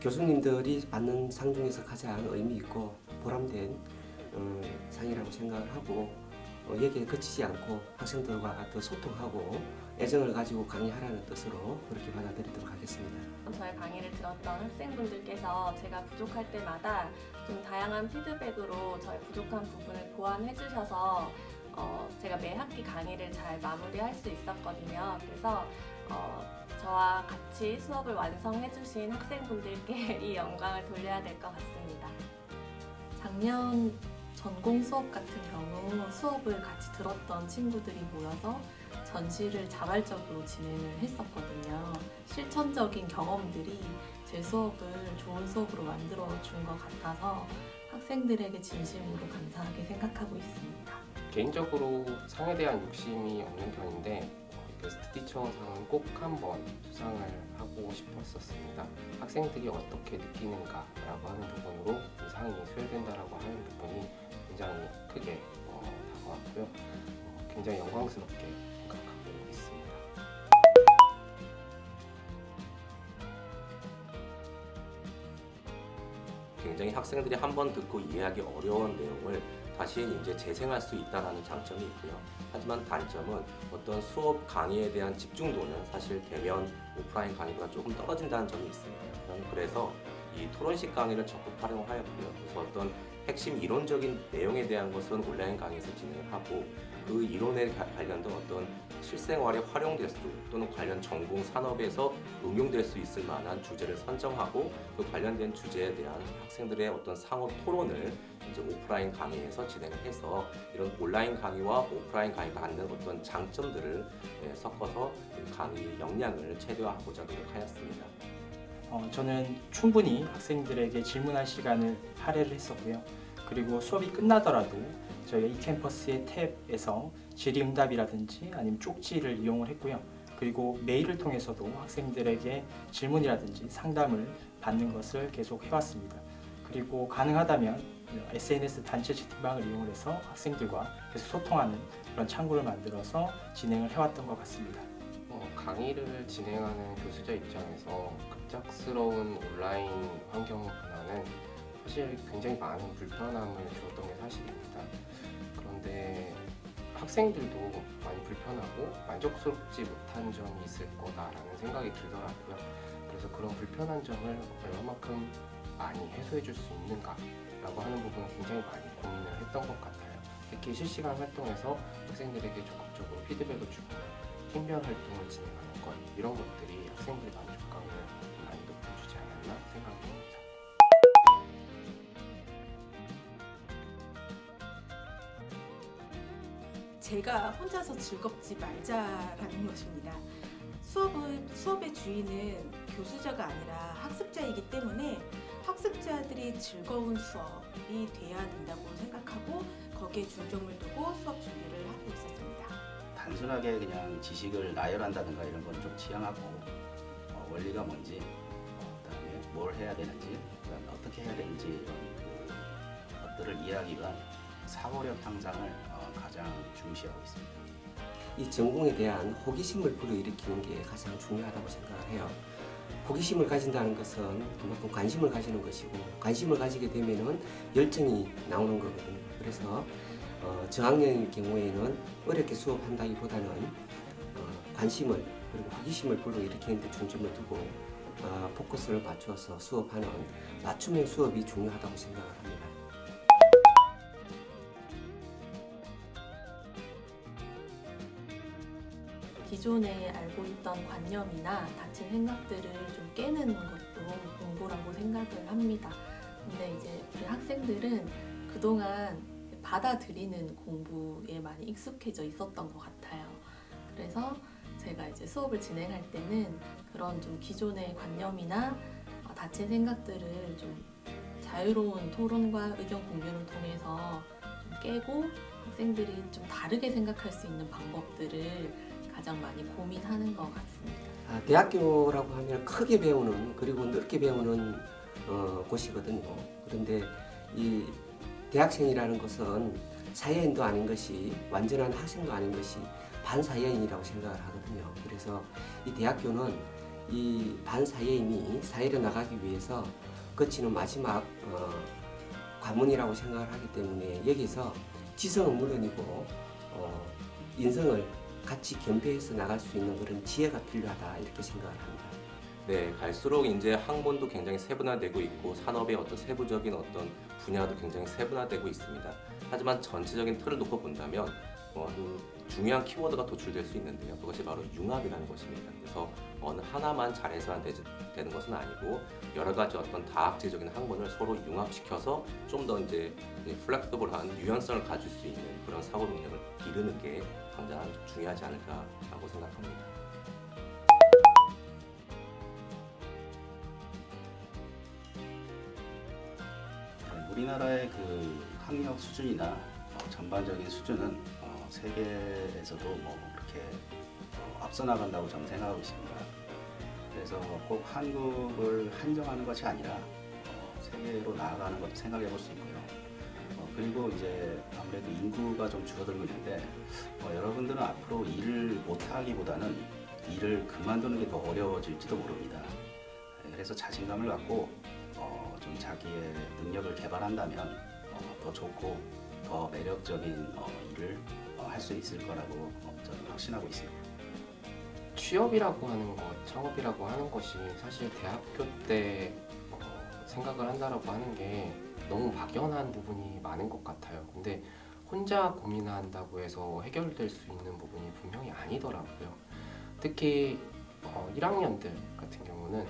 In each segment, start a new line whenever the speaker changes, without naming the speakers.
교수님들이 받는 상 중에서 가장 의미 있고 보람된 상이라고 생각을 하고 여기에 그치지 않고 학생들과 더 소통하고 애정을 가지고 강의하라는 뜻으로 그렇게 받아들이도록 하겠습니다.
저의 강의를 들었던 학생분들께서 제가 부족할 때마다 좀 다양한 피드백으로 저의 부족한 부분을 보완해 주셔서 제가 매 학기 강의를 잘 마무리할 수 있었거든요. 그래서 저와 같이 수업을 완성해 주신 학생분들께 이 영광을 돌려야 될 것 같습니다. 작년 전공 수업 같은 경우 수업을 같이 들었던 친구들이 모여서 전시를 자발적으로 진행을 했었거든요. 실천적인 경험들이 제 수업을 좋은 수업으로 만들어 준 것 같아서 학생들에게 진심으로 감사하게 생각하고 있습니다.
개인적으로 상에 대한 욕심이 없는 편인데 베스트 티처상은 꼭 한번 수상을 하고 싶었었습니다. 학생들이 어떻게 느끼는가라고 하는 부분으로 이 상이 수여된다라고 하는 부분이 굉장히 크게 다가왔고요. 굉장히 영광스럽게 생각하고 있습니다.
굉장히 학생들이 한 번 듣고 이해하기 어려운 내용을 다시 이제 재생할 수 있다는 장점이 있고요. 하지만 단점은 어떤 수업 강의에 대한 집중도는 사실 대면 오프라인 강의보다 조금 떨어진다는 점이 있습니다. 저는 그래서 이 토론식 강의를 적극 활용하였고요. 그래서 어떤 핵심 이론적인 내용에 대한 것은 온라인 강의에서 진행을 하고 그 이론에 관련된 어떤 실생활에 활용될 수 또는 관련 전공 산업에서 응용될 수 있을 만한 주제를 선정하고 그 관련된 주제에 대한 학생들의 어떤 상업 토론을 이제 오프라인 강의에서 진행을 해서 이런 온라인 강의와 오프라인 강의가 갖는 어떤 장점들을 섞어서 강의 역량을 최대화하고자 노력하였습니다.
저는 충분히 학생들에게 질문할 시간을 할애를 했었고요. 그리고 수업이 끝나더라도 저희가 이캠퍼스의 탭에서 질의응답이라든지 아니면 쪽지를 이용을 했고요. 그리고 메일을 통해서도 학생들에게 질문이라든지 상담을 받는 것을 계속 해왔습니다. 그리고 가능하다면 SNS 단체 채팅방을 이용해서 학생들과 계속 소통하는 그런 창구를 만들어서 진행을 해왔던 것 같습니다.
강의를 진행하는 교수자 입장에서 급작스러운 온라인 환경 변화는 사실 굉장히 많은 불편함을 주었던 게 사실입니다. 그런데 학생들도 많이 불편하고 만족스럽지 못한 점이 있을 거다라는 생각이 들더라고요. 그래서 그런 불편한 점을 얼마만큼 많이 해소해 줄 수 있는가라고 하는 부분을 굉장히 많이 고민을 했던 것 같아요. 특히 실시간 활동에서 학생들에게 적극적으로 피드백을 주거나 팀별 활동을 진행하는 것, 이런 것들이 학생들의 만족감을 많이 높여주지 않았나 생각합니다.
제가 혼자서 즐겁지 말자라는 것입니다. 수업의 주인은 교수자가 아니라 학습자이기 때문에 학습자들이 즐거운 수업이 돼야 된다고 생각하고 거기에 중점을 두고 수업 준비를 하고 있었습니다.
단순하게 그냥 지식을 나열한다든가 이런 건 좀 지양하고 원리가 뭔지, 그다음에 뭘 해야 되는지, 그다음에 어떻게 해야 되는지 이런 것들을 이해하기 위한 사고력 향상을 가장 중시하고 있습니다.
이 전공에 대한 호기심을 불러일으키는 게 가장 중요하다고 생각을 해요. 호기심을 가진다는 것은 그만큼 관심을 가지는 것이고 관심을 가지게 되면은 열정이 나오는 거거든요. 그래서 저학년일 경우에는 어렵게 수업한다기보다는 관심을 그리고 호기심을 불러일으키는 데 중점을 두고 포커스를 맞춰서 수업하는 맞춤형 수업이 중요하다고 생각을 합니다.
기존에 알고 있던 관념이나 닫힌 생각들을 좀 깨는 것도 공부라고 생각을 합니다. 근데 이제 우리 학생들은 그동안 받아들이는 공부에 많이 익숙해져 있었던 것 같아요. 그래서 제가 이제 수업을 진행할 때는 그런 좀 기존의 관념이나 닫힌 생각들을 좀 자유로운 토론과 의견 공유를 통해서 좀 깨고 학생들이 좀 다르게 생각할 수 있는 방법들을 가장 많이 고민하는 것 같습니다.
대학교라고 하면 크게 배우는 그리고 넓게 배우는 곳이거든요. 그런데 이 대학생이라는 것은 사회인도 아닌 것이 완전한 학생도 아닌 것이 반사회인이라고 생각을 하거든요. 그래서 이 대학교는 이 반사회인이 사회로 나가기 위해서 거치는 마지막 관문이라고 생각을 하기 때문에 여기서 지성은 물론이고 인성을 같이 겸비해서 나갈 수 있는 그런 지혜가 필요하다 이렇게 생각을 합니다.
네, 갈수록 이제 학문도 굉장히 세분화되고 있고 산업의 어떤 세부적인 어떤 분야도 굉장히 세분화되고 있습니다. 하지만 전체적인 틀을 놓고 본다면 아주 중요한 키워드가 도출될 수 있는데요. 그것이 바로 융합이라는 것입니다. 그래서 어느 하나만 잘해서만 되는 것은 아니고 여러 가지 어떤 다학제적인 학문을 서로 융합시켜서 좀 더 이제 플렉서블한 유연성을 가질 수 있는 그런 사고 능력을 기르는 게 당장 중요하지 않을까라고 생각합니다.
우리나라의 그 학력 수준이나 전반적인 수준은 세계에서도 뭐 그렇게 앞서 나간다고 저는 생각하고 있습니다. 그래서 꼭 한국을 한정하는 것이 아니라 세계로 나아가는 것도 생각해 볼 수 있고요. 그리고 이제 아무래도 인구가 좀 줄어들고 있는데 여러분들은 앞으로 일을 못하기보다는 일을 그만두는 게 더 어려워질지도 모릅니다. 그래서 자신감을 갖고 좀 자기의 능력을 개발한다면 더 좋고 더 매력적인 일을 할 수 있을 거라고 저는 확신하고 있습니다.
취업이라고 하는 것, 창업이라고 하는 것이 사실 대학교 때 생각을 한다라고 하는 게 너무 막연한 부분이 많은 것 같아요. 근데 혼자 고민한다고 해서 해결될 수 있는 부분이 분명히 아니더라고요. 특히 1학년들 같은 경우는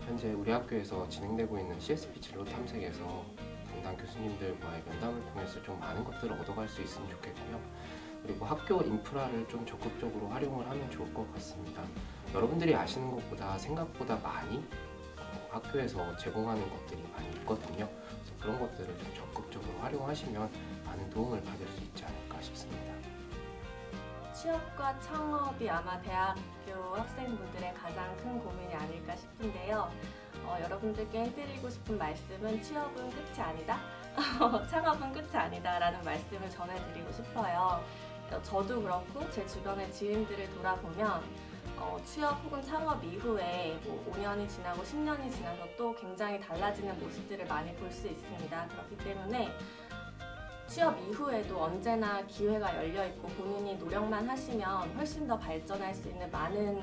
현재 우리 학교에서 진행되고 있는 CSP 진로 탐색에서 담당 교수님들과의 면담을 통해서 좀 많은 것들을 얻어갈 수 있으면 좋겠고요. 그리고 학교 인프라를 좀 적극적으로 활용을 하면 좋을 것 같습니다. 여러분들이 아시는 것보다 생각보다 많이 학교에서 제공하는 것들이 많이 있거든요. 그래서 그런 것들을 좀 적극적으로 활용하시면 많은 도움을 받을 수 있지 않을까 싶습니다.
취업과 창업이 아마 대학교 학생분들의 가장 큰 고민이 아닐까 싶은데요. 여러분들께 해드리고 싶은 말씀은 취업은 끝이 아니다, 창업은 끝이 아니다라는 말씀을 전해드리고 싶어요. 저도 그렇고 제 주변의 지인들을 돌아보면 취업 혹은 창업 이후에 뭐 5년이 지나고 10년이 지나서 또 굉장히 달라지는 모습들을 많이 볼 수 있습니다. 그렇기 때문에 취업 이후에도 언제나 기회가 열려있고 본인이 노력만 하시면 훨씬 더 발전할 수 있는 많은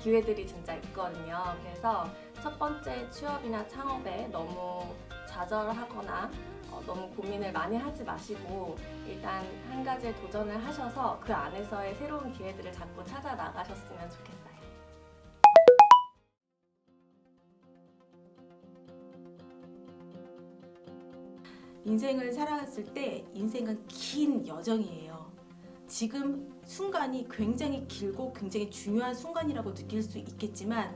기회들이 진짜 있거든요. 그래서 첫 번째 취업이나 창업에 너무 좌절하거나 너무 고민을 많이 하지 마시고 일단 한 가지에 도전을 하셔서 그 안에서의 새로운 기회들을 자꾸 찾아 나가셨으면 좋겠어요.
인생을 살아갔을 때 인생은 긴 여정이에요. 지금 순간이 굉장히 길고 굉장히 중요한 순간이라고 느낄 수 있겠지만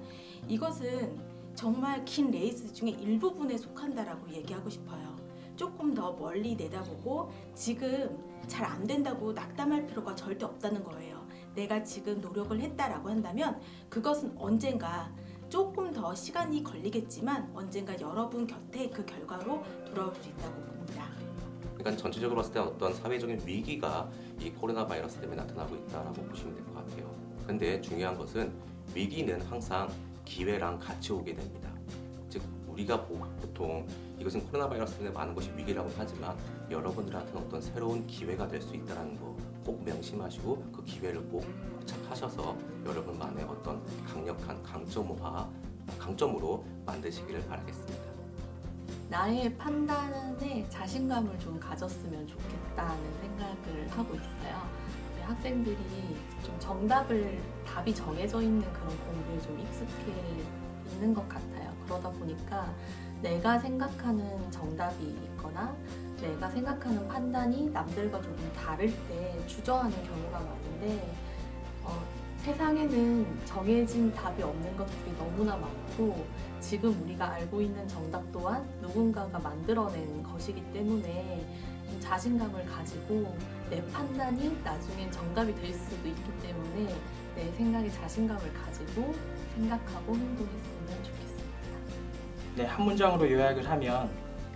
이것은 정말 긴 레이스 중에 일부분에 속한다라고 얘기하고 싶어요. 조금 더 멀리 내다보고 지금 잘 안 된다고 낙담할 필요가 절대 없다는 거예요. 내가 지금 노력을 했다라고 한다면 그것은 언젠가 조금 더 시간이 걸리겠지만 언젠가 여러분 곁에 그 결과로 돌아올 수 있다고 봅니다.
그러니까 전체적으로 봤을 때 어떤 사회적인 위기가 이 코로나 바이러스 때문에 나타나고 있다라고 보시면 될 것 같아요. 근데 중요한 것은 위기는 항상 기회랑 같이 오게 됩니다. 즉 우리가 보통 이것은 코로나 바이러스 때문에 많은 것이 위기라고 하지만 여러분들한테는 어떤 새로운 기회가 될 수 있다는 거 꼭 명심하시고 그 기회를 꼭 포착하셔서 여러분만의 어떤 강력한 강점으로 만드시기를 바라겠습니다.
나의 판단에 자신감을 좀 가졌으면 좋겠다는 생각을 하고 있어요. 우리 학생들이 좀 답이 정해져 있는 그런 공부에 좀 익숙해 있는 것 같아요. 그러다 보니까 내가 생각하는 정답이 있거나 내가 생각하는 판단이 남들과 조금 다를 때 주저하는 경우가 많은데 세상에는 정해진 답이 없는 것들이 너무나 많고 지금 우리가 알고 있는 정답 또한 누군가가 만들어낸 것이기 때문에 좀 자신감을 가지고 내 판단이 나중엔 정답이 될 수도 있기 때문에 내 생각에 자신감을 가지고 생각하고 행동했으면 좋겠습니다.
네, 한 문장으로 요약을 하면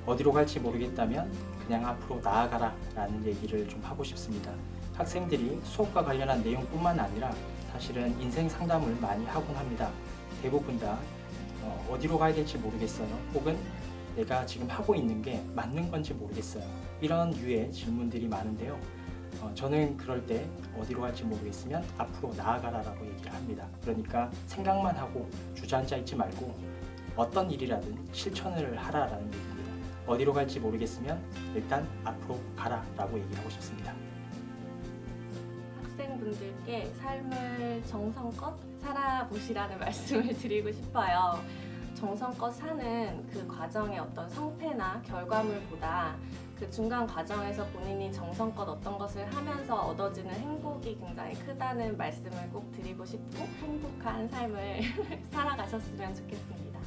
어디로 갈지 모르겠다면 그냥 앞으로 나아가라 라는 얘기를 좀 하고 싶습니다. 학생들이 수업과 관련한 내용뿐만 아니라 사실은 인생 상담을 많이 하곤 합니다. 대부분 다 어디로 가야 될지 모르겠어요. 혹은 내가 지금 하고 있는 게 맞는 건지 모르겠어요. 이런 류의 질문들이 많은데요. 저는 그럴 때 어디로 갈지 모르겠으면 앞으로 나아가라라고 얘기를 합니다. 그러니까 생각만 하고 주저앉아 있지 말고 어떤 일이라든 실천을 하라라는 얘기입니다. 어디로 갈지 모르겠으면 일단 앞으로 가라라고 얘기하고 싶습니다.
학생분들께 삶을 정성껏 살아보시라는 말씀을 드리고 싶어요. 정성껏 사는 그 과정의 어떤 성패나 결과물보다 그 중간 과정에서 본인이 정성껏 어떤 것을 하면서 얻어지는 행복이 굉장히 크다는 말씀을 꼭 드리고 싶고 행복한 삶을 살아가셨으면 좋겠습니다.